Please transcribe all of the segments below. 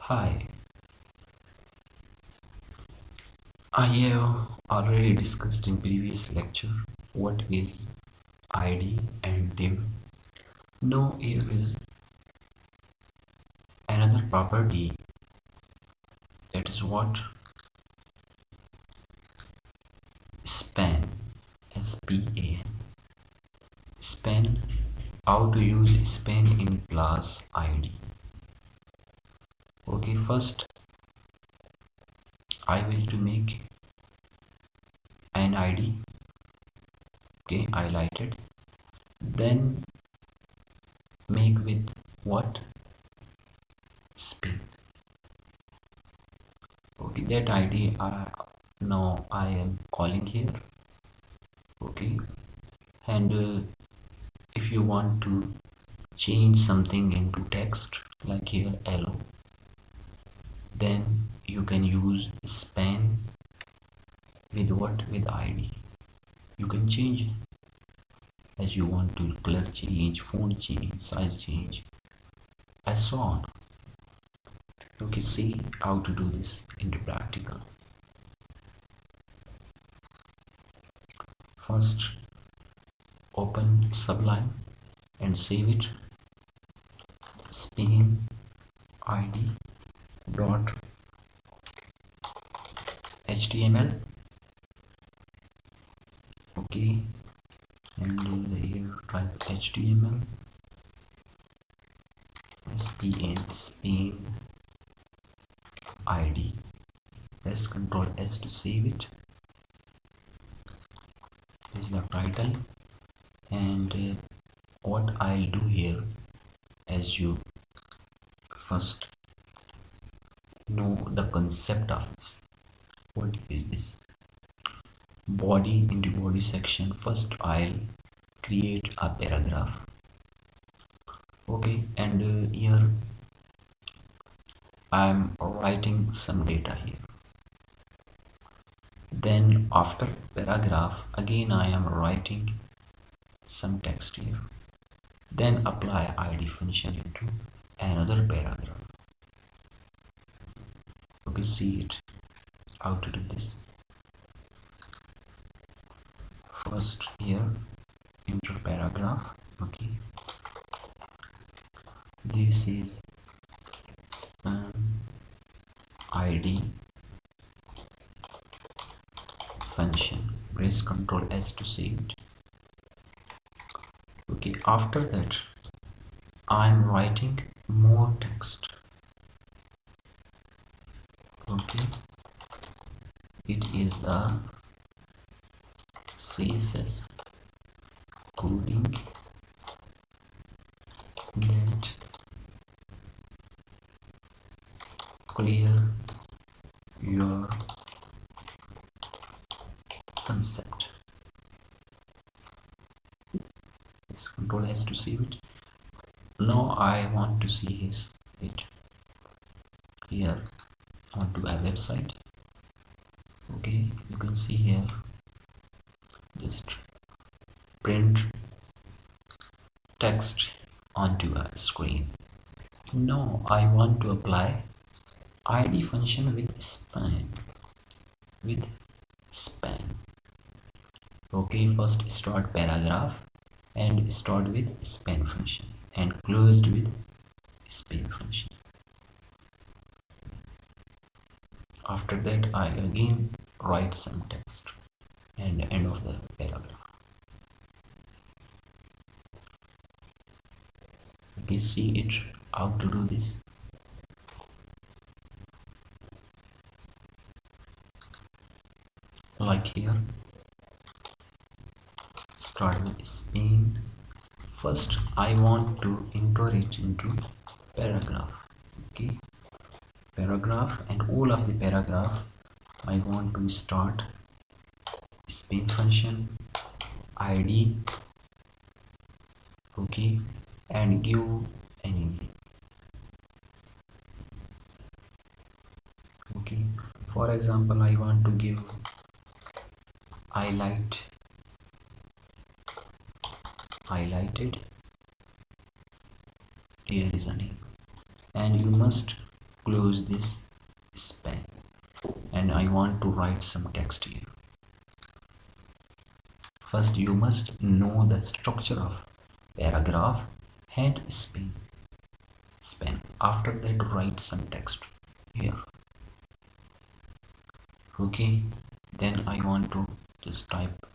Hi, I have already discussed in previous lecture what is ID and div. Now here is another property, that is what span, S-P-A-N. Span, how to use span in class ID. Okay, first I will to make an ID, okay, highlighted, then make with what span. Okay, that ID now I am calling here. Okay, and if you want to change something into text like here hello, then you can use span with what, with ID. You can change as you want to, color change, font change, size change, and so on. Okay, see how to do this into practical. First open Sublime and save it. Span ID dot html. Okay, and here type html span id. Press Ctrl S to save it. This is the title, and what I'll do here, as you first know the concept of this. What is this? Body, into body section, first I'll create a paragraph. Okay, and here I'm writing some data here. Then after paragraph, again I am writing some text here. Then apply id function into another paragraph. Okay, see it how to do this. First here enter paragraph. Okay, this is span id function. Press Ctrl S to save it. Okay, after that I am writing more text. Okay, it is the CSS coding that clear your concept. Let's Ctrl S to save it. Now I want to see it here onto a website. Okay, you can see here, just print text onto a screen. Now I want to apply id function with span. Okay, first start paragraph and start with span function and closed with span function. After that I again write some text and end of the paragraph. Okay, see it how to do this. Like here, start with span. First I want to enter it into paragraph. Okay, paragraph, and all of the paragraph I want to start span function id. Okay, and give any name. Okay, for example I want to give highlighted. Here is a name, and you must close this span, and I want to write some text here. First you must know the structure of paragraph and span. After that write some text here. Okay, then I want to just type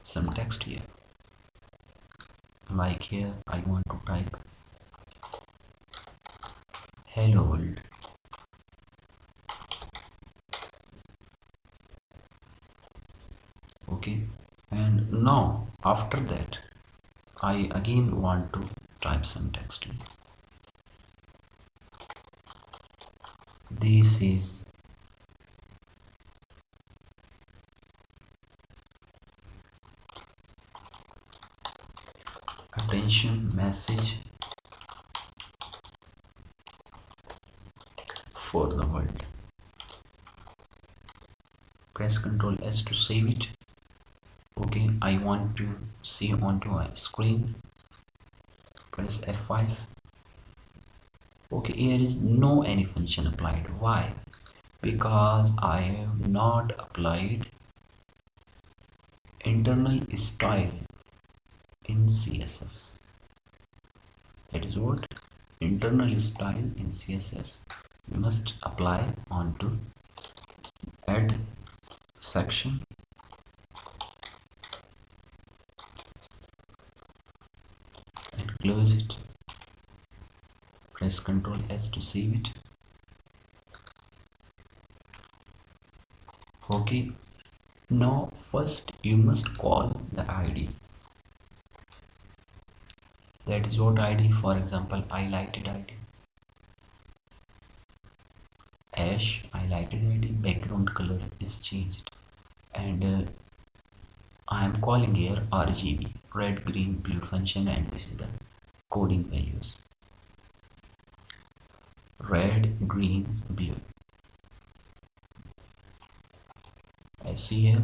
some text here. Like here I want to type hello world. Okay, and now after that I again want to type some text here. This is attention message for the world. Press Ctrl S to save it. Okay, I want to see onto a screen. Press F5. Okay, here is no any function applied. Why? Because I have not applied internal style in CSS. That is what internal style in CSS we must apply onto add section and close it. Press Ctrl S to save it. Okay, now first you must call the ID. That is what ID, for example highlighted ID, ash highlighted ID, background color is changed, and I am calling here RGB, red green blue function, and this is the coding values, red green blue. I see here.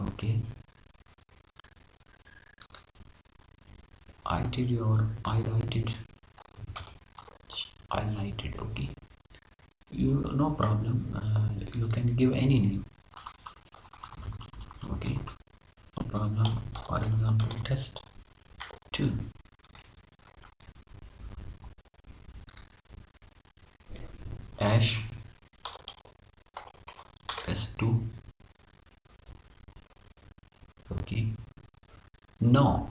Okay, I did your highlighted. Okay, you no problem, you can give any name. Okay, no problem, for example test 2. Ash test 2. Okay, now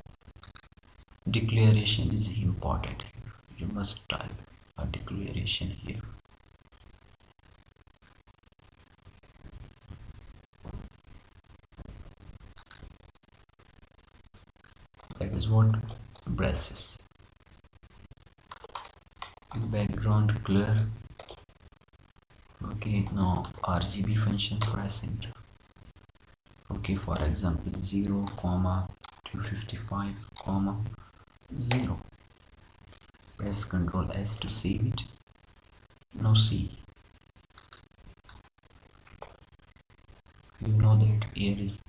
declaration is important. You must type a declaration here. That is what braces. Background color. Okay, now RGB function, press enter. Okay, for example 0, 255, 0. Press Ctrl S to save it. Now see, you know that here is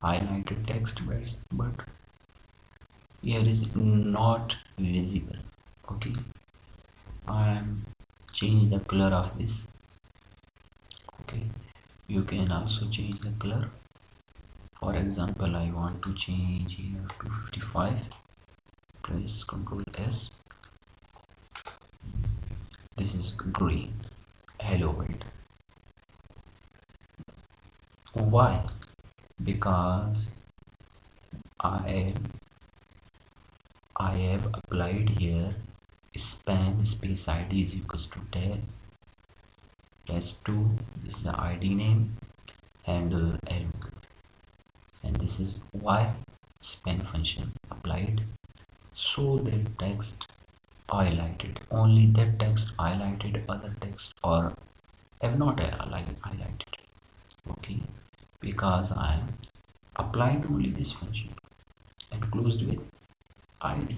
highlighted text, but here is not visible. Okay, I am change the color of this. Okay, you can also change the color. For example, I want to change here 255. Press Ctrl S. This is green. Hello world. Why? Because I have applied here span space ID is equals to tag test 2. This is the ID name, and and this is why span function applied, so that text highlighted, only that text highlighted, other text or have not highlighted. Okay, because I am applied only this function and closed with ID.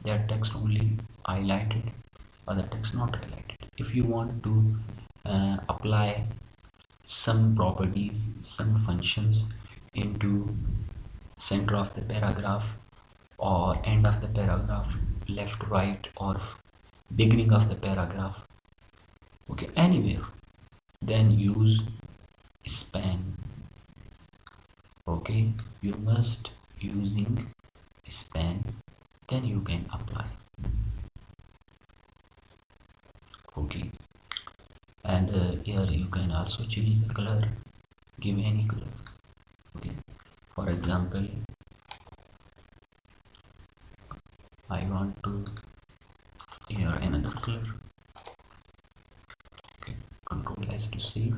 That text only highlighted, other text not highlighted. If you want to apply some properties, some functions into center of the paragraph, or end of the paragraph, left, right, or beginning of the paragraph, okay, anywhere, then use span. Okay, you must using span, then you can apply. Okay, and here you can also change the color, give any color. Okay, for example, I want to here another color. Okay, Control S to save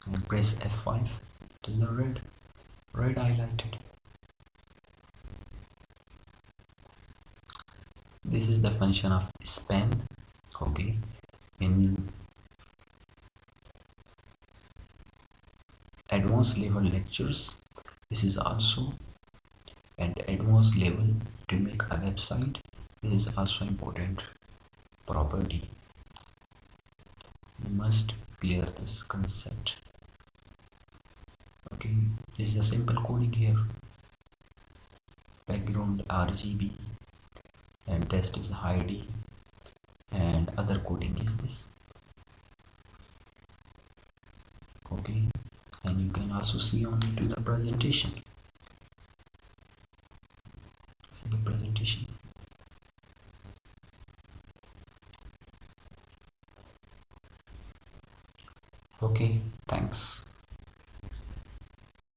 and press F5. It is the red highlighted. This is the function of span. Okay, in advanced level lectures, this is also at advanced level to make a website. This is also important property. You must clear this concept. Okay, this is a simple coding here. Background RGB and text is ID and other coding is this. Okay, and you can also see on to the presentation. This is the presentation. Okay, thanks.